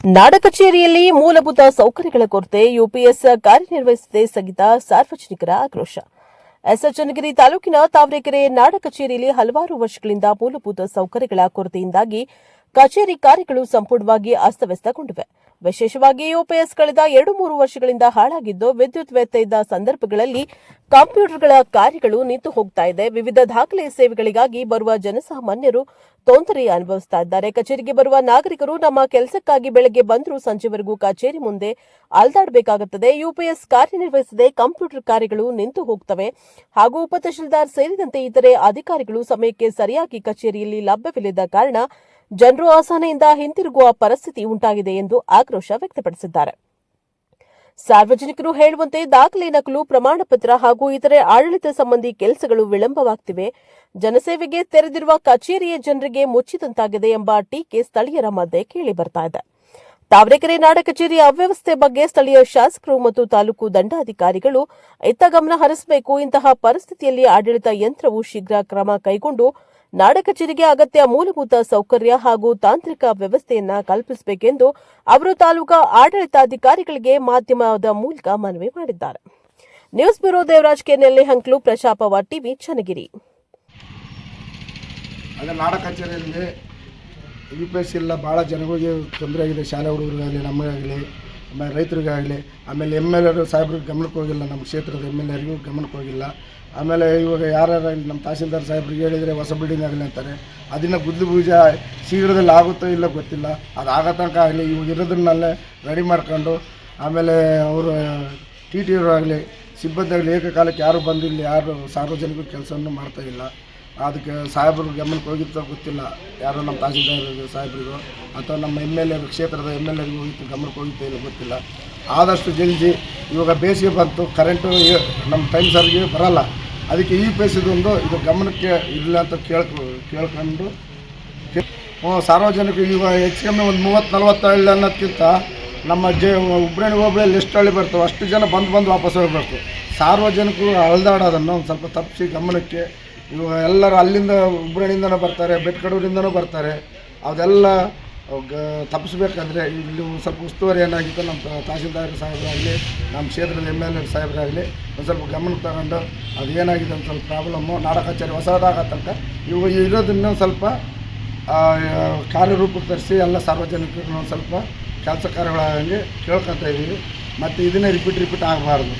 ನಾಡ ಕಚೇರಿಯಲ್ಲಿ ಮೂಲಭೂತ ಸೌಕರ್ಯಗಳ ಕೊರತೆ ಯುಪಿಎಸ್ ಕಾರ್ಯನಿರ್ವಹಿಸದೆ ಸ್ಥಗಿತ ಸಾರ್ವಜನಿಕರ ಆಕ್ರೋಶ. ಚನ್ನಗಿರಿ ತಾಲೂಕಿನ ತಾವರೆಕೆರೆ ನಾಡ ಕಚೇರಿಯಲ್ಲಿ ಹಲವಾರು ವರ್ಷಗಳಿಂದ ಮೂಲಭೂತ ಸೌಕರ್ಯಗಳ ಕೊರತೆಯಿಂದಾಗಿ ಕಚೇರಿ ಕಾರ್ಯಗಳು ಸಂಪೂರ್ಣವಾಗಿ ಅಸ್ತವ್ಯಸ್ತಗೊಂಡಿವೆ. ವಿಶೇಷವಾಗಿ ಯುಪಿಎಸ್ ಕಳೆದ 2-3 ವರ್ಷಗಳಿಂದ ಹಾಳಾಗಿದ್ದು, ವಿದ್ಯುತ್ ವ್ಯತ್ಯಯದ ಸಂದರ್ಭಗಳಲ್ಲಿ ಕಂಪ್ಯೂಟರ್ಗಳ ಕಾರ್ಯಗಳು ನಿಂತು ಹೋಗ್ತಾ ಇದೆ. ವಿವಿಧ ದಾಖಲೆ ಸೇವೆಗಳಿಗಾಗಿ ಬರುವ ಜನಸಾಮಾನ್ಯರು ತೊಂದರೆ ಅನುಭವಿಸುತ್ತಾ ಇದ್ದಾರೆ. ಕಚೇರಿಗೆ ಬರುವ ನಾಗರಿಕರು ನಮ್ಮ ಕೆಲಸಕ್ಕಾಗಿ ಬೆಳಗ್ಗೆ ಬಂದರೂ ಸಂಜೆವರೆಗೂ ಕಚೇರಿ ಮುಂದೆ ಅಲ್ದಾಡಬೇಕಾಗುತ್ತದೆ. ಯುಪಿಎಸ್ ಕಾರ್ಯನಿರ್ವಹಿಸದೆ ಕಂಪ್ಯೂಟರ್ ಕಾರ್ಯಗಳು ನಿಂತು ಹೋಗುತ್ತವೆ ಹಾಗೂ ಉಪತಹಶೀಲ್ದಾರ್ ಸೇರಿದಂತೆ ಇತರೆ ಅಧಿಕಾರಿಗಳು ಸಮಯಕ್ಕೆ ಸರಿಯಾಗಿ ಕಚೇರಿಯಲ್ಲಿ ಲಭ್ಯವಿಲ್ಲದ ಕಾರಣ ಜನರು ಅಸಹನೆಯಿಂದ ಹಿಂತಿರುಗುವ ಪರಿಸ್ಥಿತಿ ಉಂಟಾಗಿದೆ ಎಂದು ಆಕ್ರೋಶ ವ್ಯಕ್ತಪಡಿಸಿದ್ದಾರೆ. ಸಾರ್ವಜನಿಕರು ಹೇಳುವಂತೆ ದಾಖಲೆ ನಕಲು, ಪ್ರಮಾಣ ಪತ್ರ ಹಾಗೂ ಇತರೆ ಆಡಳಿತ ಸಂಬಂಧಿ ಕೆಲಸಗಳು ವಿಳಂಬವಾಗುತ್ತಿವೆ. ಜನಸೇವೆಗೆ ತೆರೆದಿರುವ ಕಚೇರಿಯ ಜನರಿಗೆ ಮುಚ್ಚಿದಂತಾಗಿದೆ ಎಂಬ ಟೀಕೆ ಸ್ಥಳೀಯರ ಮಧ್ಯೆ ಕೇಳಿಬರ್ತಾ ಇದೆ. ತಾವರೆಕೆರೆ ನಾಡ ಕಚೇರಿಯ ಅವ್ಯವಸ್ಥೆ ಬಗ್ಗೆ ಸ್ಥಳೀಯ ಶಾಸಕರು ಮತ್ತು ತಾಲೂಕು ದಂಡಾಧಿಕಾರಿಗಳು ಇತ್ತ ಗಮನ ಹರಿಸಬೇಕು. ಇಂತಹ ಪರಿಸ್ಥಿತಿಯಲ್ಲಿ ಆಡಳಿತ ಯಂತ್ರವು ಶೀಘ್ರ ಕ್ರಮ ಕೈಗೊಂಡು ನಾಡ ಕಚೇರಿಗೆ ಅಗತ್ಯ ಮೂಲಭೂತ ಸೌಕರ್ಯ ಹಾಗೂ ತಾಂತ್ರಿಕ ವ್ಯವಸ್ಥೆಯನ್ನ ಕಲ್ಪಿಸಬೇಕೆಂದು ಅವರು ತಾಲೂಕಾ ಆಡಳಿತಾಧಿಕಾರಿಗಳಿಗೆ ಮಾಧ್ಯಮದ ಮೂಲಕ ಮನವಿ ಮಾಡಿದ್ದಾರೆ. ನ್ಯೂಸ್ ಬ್ಯೂರೋ ದೇವರಾಜ್ ಕೆನೆಲ್ಲೆ ಹಂಕ್ಲು, ಪ್ರಶಾಪವ ಟಿವಿ, ಚನ್ನಗಿರಿ. ನಾಡ ಕಚೇರಿಯಲ್ಲಿ ಯುಪಿಎಸ್ ಇಲ್ಲ, ಭಾಳ ಜನಗಳಿಗೆ ತೊಂದರೆ ಆಗಿದೆ. ಶಾಲೆ ಹುಡುಗರಿಗಾಗಲಿ, ನಮಗಾಗಲಿ, ಆಮೇಲೆ ರೈತರಿಗಾಗಲಿ. ಆಮೇಲೆ MLA ಸಾಹೇಬ್ರಿಗೆ ಗಮನಕ್ಕೆ ಹೋಗಿಲ್ಲ, ನಮ್ಮ ಕ್ಷೇತ್ರದ MLA ಗಮನಕ್ಕೆ ಹೋಗಿಲ್ಲ. ಆಮೇಲೆ ಇವಾಗ ಯಾರ್ಯಾರು ನಮ್ಮ ತಹಸೀಲ್ದಾರ್ ಸಾಹೇಬ್ರಿಗೆ ಹೇಳಿದರೆ ಹೊಸ ಬಿಲ್ಡಿಂಗ್ ಆಗಲಿ ಅಂತಾರೆ. ಅದನ್ನು ಗುದ್ಲಿ ಪೂಜೆ ಶೀಘ್ರದಲ್ಲಿ ಆಗುತ್ತೋ ಇಲ್ಲ ಗೊತ್ತಿಲ್ಲ. ಅದು ಆಗೋ ತನಕ ಆಗಲಿ ಇವಾಗ ಇರೋದನ್ನಲ್ಲೇ ರೆಡಿ ಮಾಡ್ಕೊಂಡು, ಆಮೇಲೆ ಅವರು TT ಆಗಲಿ, ಸಿಬ್ಬಂದಿ ಆಗಲಿ ಏಕಕಾಲಕ್ಕೆ ಯಾರು ಬಂದಿಲ್ಲ, ಯಾರು ಸಾರ್ವಜನಿಕರು ಕೆಲಸವನ್ನು ಮಾಡ್ತಾಯಿಲ್ಲ. ಅದಕ್ಕೆ ಸಾಹೇಬರು ಗಮನಕ್ಕೆ ಹೋಗಿತ್ತೋ ಗೊತ್ತಿಲ್ಲ, ಯಾರೋ ನಮ್ಮ ತಹಸೀಲ್ದಾರ್ ಸಾಹೇಬ್ರಿಗೂ ಅಥವಾ ನಮ್ಮ MLA ಕ್ಷೇತ್ರದ MLAರಿಗೂ ಹೋಗಿತ್ತು, ಗಮನಕ್ಕೆ ಹೋಗಿತ್ತೋ ಇಲ್ಲ ಗೊತ್ತಿಲ್ಲ. ಆದಷ್ಟು ಜಲ್ದಿ ಇವಾಗ ಬೇಸಿಗೆ ಬಂತು, ಕರೆಂಟು ನಮ್ಮ ಟೈಮ್ ಸರಿಗೆ ಬರೋಲ್ಲ. ಅದಕ್ಕೆ ಯುಪಿಎಸ್ ಇದು ಗಮನಕ್ಕೆ ಇಲ್ಲ ಅಂತ ಕೇಳ್ಕೊಂಡು ಸಾರ್ವಜನಿಕರು ಈಗ ಹೆಚ್ಚು ಕಮ್ಮಿ ಒಂದು 30-40 ಹಳ್ಳಿ ಅನ್ನೋದಕ್ಕಿಂತ ನಮ್ಮ ಹುಬ್ಬಳ್ಳಿ ಹೋಬಳಿಯಲ್ಲಿ ಎಷ್ಟು ಹಳ್ಳಿ ಬರ್ತವೆ ಅಷ್ಟು ಜನ ಬಂದು ವಾಪಸ್ ಹೋಗಬೇಕು. ಸಾರ್ವಜನಿಕರು ಅಳ್ದಾಡೋದನ್ನು ಒಂದು ಸ್ವಲ್ಪ ತಪ್ಪಿಸಿ ಗಮನಕ್ಕೆ, ಇವಾಗ ಎಲ್ಲರೂ ಅಲ್ಲಿಂದ ಹುಬ್ಬಳ್ಳಿಯಿಂದನೂ ಬರ್ತಾರೆ, ಬೆಟ್ಕಡೂರಿಂದನೂ ಬರ್ತಾರೆ. ಅದೆಲ್ಲ ತಪ್ಪಿಸ್ಬೇಕಂದ್ರೆ ಇಲ್ಲಿ ಸ್ವಲ್ಪ ಉಸ್ತುವಾರಿ ಏನಾಗಿತ್ತು ನಮ್ಮ ತಹಸೀಲ್ದಾರ್ ಸಾಹೇಬರಾಗಲಿ, ನಮ್ಮ ಕ್ಷೇತ್ರದ MLA ಸಾಹೇಬರಾಗಲಿ ಒಂದು ಸ್ವಲ್ಪ ಗಮನಕ್ಕೆ ತಗೊಂಡು ಅದೇನಾಗಿದೆ ಒಂದು ಸ್ವಲ್ಪ ಪ್ರಾಬ್ಲಮ್ಮು ನಾಡ ಕಚೇರಿ ಹೊಸದಾಗೋ ತನಕ ಇವು ಇರೋದನ್ನ ಸ್ವಲ್ಪ ಕಾರ್ಯರೂಪಕ್ಕೆ ತರಿಸಿ ಎಲ್ಲ ಸಾರ್ವಜನಿಕರನ್ನ ಒಂದು ಸ್ವಲ್ಪ ಕೆಲಸ ಕಾರ್ಯಗಳಾಗಂಗೆ ಕೇಳ್ಕೊತಾ ಇದ್ದೀವಿ. ಮತ್ತು ಇದನ್ನೇ ರಿಪೀಟ್ ಆಗಬಾರ್ದು.